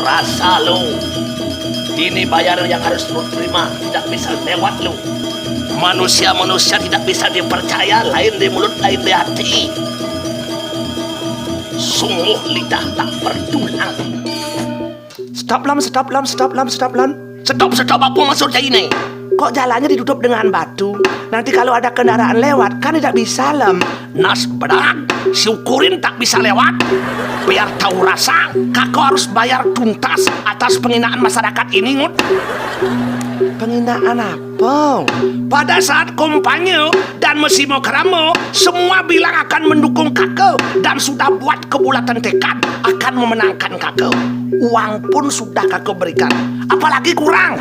rasa lu. Ini bayar yang harus lu terima, tidak bisa lewat lu. Manusia-manusia tidak bisa dipercaya, lain di mulut, lain di hati. Sungguh lidah tak bertulang. Stop lam. Stop apa maksudnya ini? Kok jalannya ditutup dengan batu? Nanti kalau ada kendaraan lewat kan tidak bisa lam. Nas berat, syukurin tak bisa lewat. Biar tahu rasa, kakak harus bayar tuntas atas penghinaan masyarakat ini, Ngut. Penghinaan apa? Pada saat kampanye dan musim keramo, semua bilang akan mendukung kakak dan sudah buat kebulatan tekad akan memenangkan kakak. Uang pun sudah kakak berikan, apalagi kurang.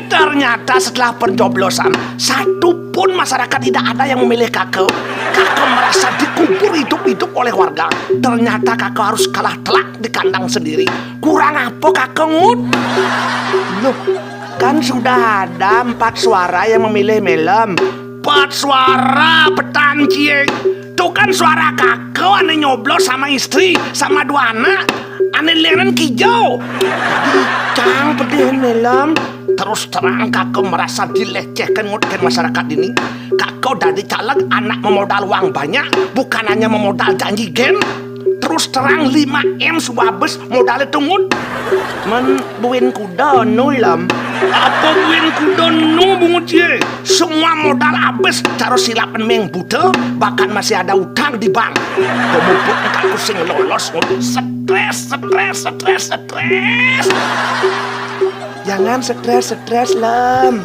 Ternyata setelah pencoblosan, satu pun masyarakat tidak ada yang memilih kakak. Kakak merasa dikubur hidup-hidup oleh warga. Ternyata kakak harus kalah telak di kandang sendiri. Kurang apa kakak, Ngut? Loh, kan sudah ada 4 suara yang memilih Melem. 4 suara petan cie. Tuh kan suara kakak, aneh nyoblos sama istri, sama 2 anak. Aneh liaran kijau. Cang pedih Melem. Terus terang kakak merasa dilecehkan ke masyarakat ini. Kakak dari caleg anak memodal uang banyak, bukan hanya memodal janji gen. Terus terang 5M sudah habis modal itu, Ngut. Men buin kuda nulam. Apa buin kuda nu bungut ye? Semua modal habis, cara silapan meng buta, bahkan masih ada utang di bank. Pemupuknya kakak sing lolos, Ngut. Stres. Jangan stres lam.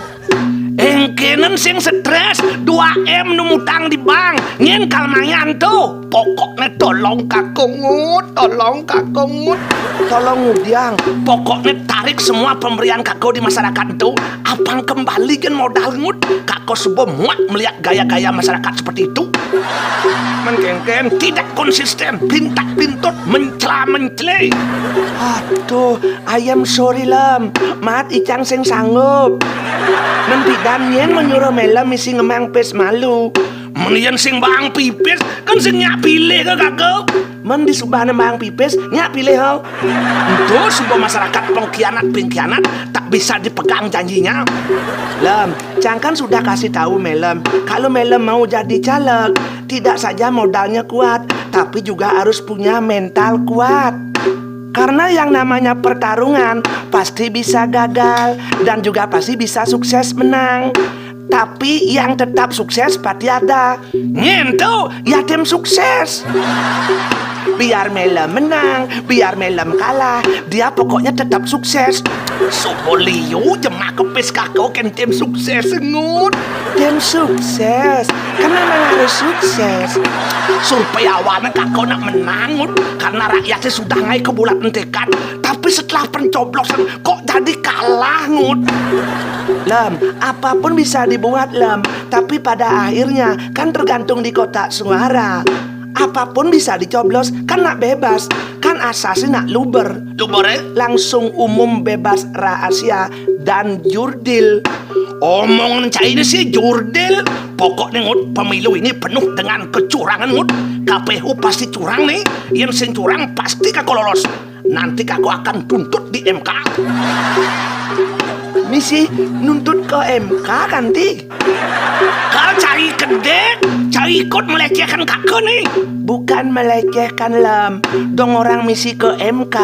Engkenen sing stres 2M numutang di bank. Nyen kalmayan tuh. Pokoknya tolong kakak, Ngut. Tolong ngudiang. Pokoknya tarik semua pemberian kakak di masyarakat itu. Apang kembali kan modal, Ngut. Kakak subuh muak melihat gaya-gaya masyarakat seperti itu. Mengkengken, tidak konsisten, pintak-pintut, mencela-mencele. Aduh, I am sorry lam. Mat icang sing sanggup. Mempidan nyen menyuruh Melem isi ngemang pes malu. Menian sing bang pipis kan sing nyak pilih ke kakak. Men di subahna bang pipis nyak pilih ho. Itu sebuah masyarakat pengkhianat tak bisa dipegang janjinya. Lem, Cang kan sudah kasih tahu Melem kalau Melem mau jadi caleg, tidak saja modalnya kuat, tapi juga harus punya mental kuat. Karena yang namanya pertarungan pasti bisa gagal dan juga pasti bisa sukses menang. Tapi yang tetap sukses pasti ada. Nyentuh, ya tim sukses. Biar Melem menang, biar Melem kalah, dia pokoknya tetap sukses. Sobolio jemak kepis kakak kan tim sukses, Ngut. Tim sukses, karena memang harus sukses. Survei awalnya kakak nak menang, Ngut, karena rakyatnya sudah ngai ke bulatan tekad. Tapi setelah pencoblosan kok jadi kalah, Ngut. Lem, apapun bisa dibuat Lem, tapi pada akhirnya kan tergantung di kotak suara. Apapun bisa dicoblos, kan nak bebas. Kan asasi nak luber. Luber langsung umum, bebas, rahasia, dan jurdil. Omongan ini sih jurdil. Pokoknya, Ngut, pemilu ini penuh dengan kecurangan, Ngut. KPU pasti curang nih. Yang sing curang pasti kakak lolos. Nanti kakak akan tuntut di MK. Misi nuntut ke MK kan ti? Kau cari kedek, cari ikut melecehkan kakak nih. Bukan melecehkan Lem, dong orang misi ke MK.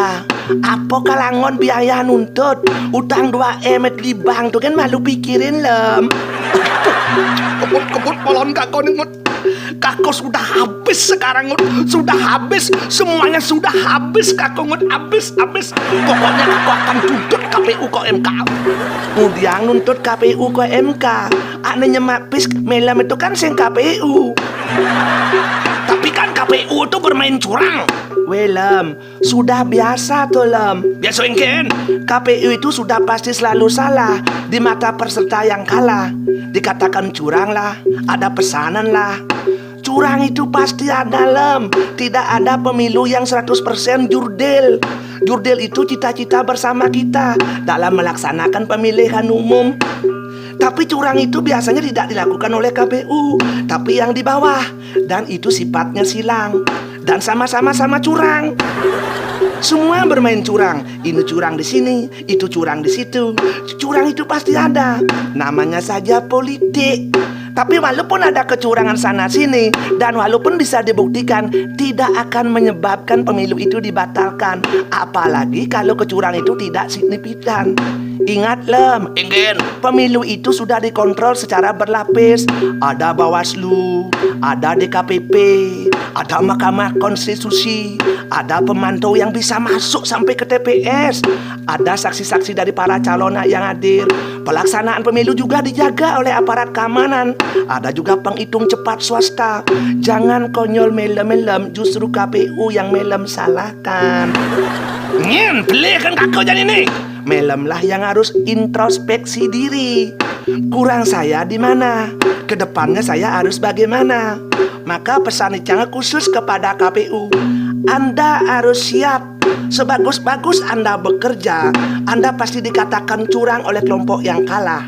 Apa kalangon biaya nuntut? Utang 2M di bank tuh kan malu pikirin Lem. Kebut polon kakak nih, Ngut. Kakak sudah habis sekarang, Ngut. Sudah habis, semuanya sudah habis kakak, Ngut. Habis. Pokoknya kakak akan tuntut KPU ke MK. Kemudian nuntut KPU ke MK. Aneh nyemak pis Melem itu kan sing KPU. Tapi kan KPU itu bermain curang. Lem, sudah biasa tuh Lem. Biasa kan? KPU itu sudah pasti selalu salah di mata peserta yang kalah. Dikatakan curang lah, ada pesanan lah. Curang itu pasti ada Lem. Tidak ada pemilu yang 100% jurdil. Jurdil itu cita-cita bersama kita dalam melaksanakan pemilihan umum. Tapi curang itu biasanya tidak dilakukan oleh KPU, tapi yang di bawah. Dan itu sifatnya silang. dan sama curang. Semua bermain curang. Ini curang di sini, itu curang di situ. Curang itu pasti ada. Namanya saja politik. Tapi walaupun ada kecurangan sana sini dan walaupun bisa dibuktikan, tidak akan menyebabkan pemilu itu dibatalkan. Apalagi kalau kecurangan itu tidak signifikan. Ingat Lem, Ingin. pemilu itu sudah dikontrol secara berlapis. Ada Bawaslu, ada DKPP, ada Mahkamah Konstitusi, ada pemantau yang bisa masuk sampai ke TPS, ada saksi-saksi dari para calon yang hadir. Pelaksanaan pemilu juga dijaga oleh aparat keamanan. Ada juga penghitung cepat swasta. Jangan konyol melem-melem, justru KPU yang melem salahkan. Ngin, beli kan kakak jadi ini. Melemlah yang harus introspeksi diri. Kurang saya di mana? Kedepannya saya harus bagaimana? Maka pesan Icang khusus kepada KPU. Anda harus siap. Sebagus-bagus Anda bekerja, Anda pasti dikatakan curang oleh kelompok yang kalah.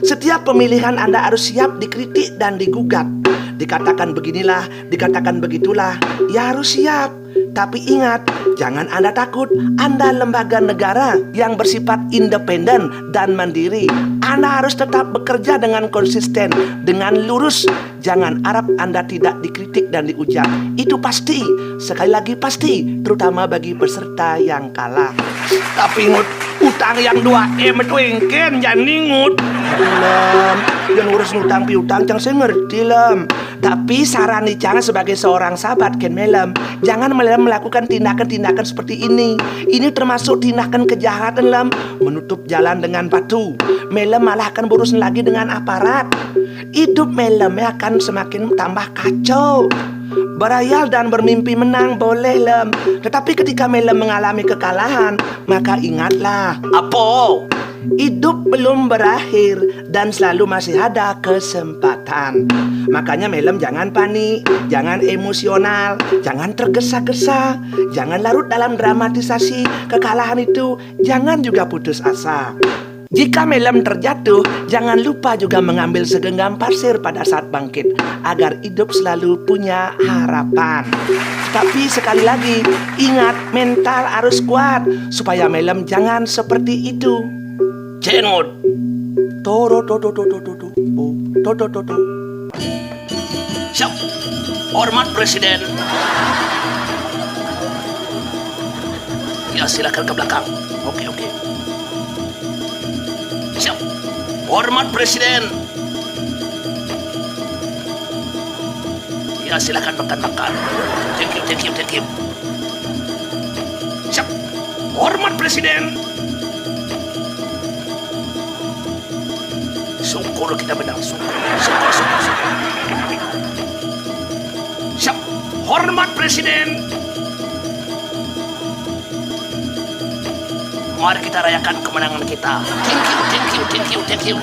Setiap pemilihan Anda harus siap dikritik dan digugat. Dikatakan beginilah, dikatakan begitulah, ya harus siap. Tapi ingat, jangan Anda takut. Anda lembaga negara yang bersifat independen dan mandiri. Anda harus tetap bekerja dengan konsisten, dengan lurus. Jangan harap Anda tidak dikritik dan diujar. Itu pasti, sekali lagi pasti, terutama bagi peserta yang kalah. Tapi ngut, utang yang 2M itu ingin jangan ningut. Lem, yang ngurus ngutang piutang Cang saya ngerti Lem. Tapi saran Icang sebagai seorang sahabat Ken Melem, jangan melakukan tindakan-tindakan seperti ini. Ini termasuk tindakan kejahatan Lem. Menutup jalan dengan batu. Melem malah akan berurusan lagi dengan aparat. Hidup Melem akan semakin tambah kacau. Berayal dan bermimpi menang boleh Lem, tetapi ketika Melem mengalami kekalahan, maka ingatlah, Apa? hidup belum berakhir dan selalu masih ada kesempatan. Makanya Melem jangan panik, jangan emosional, jangan tergesa-gesa, jangan larut dalam dramatisasi kekalahan itu, jangan juga putus asa. Jika Melem terjatuh, jangan lupa juga mengambil segenggam pasir pada saat bangkit, agar hidup selalu punya harapan. Tapi sekali lagi, ingat mental harus kuat, supaya Melem jangan seperti itu. Cengut. Siap. Hormat Presiden. Ya silakan ke belakang. Oke. Siap. Hormat Presiden. Ya silakan makan. Thank you. Siap. Hormat Presiden. Syukur kita menang. Syukur. Siap. Hormat Presiden. Mari kita rayakan kemenangan kita. Thank you.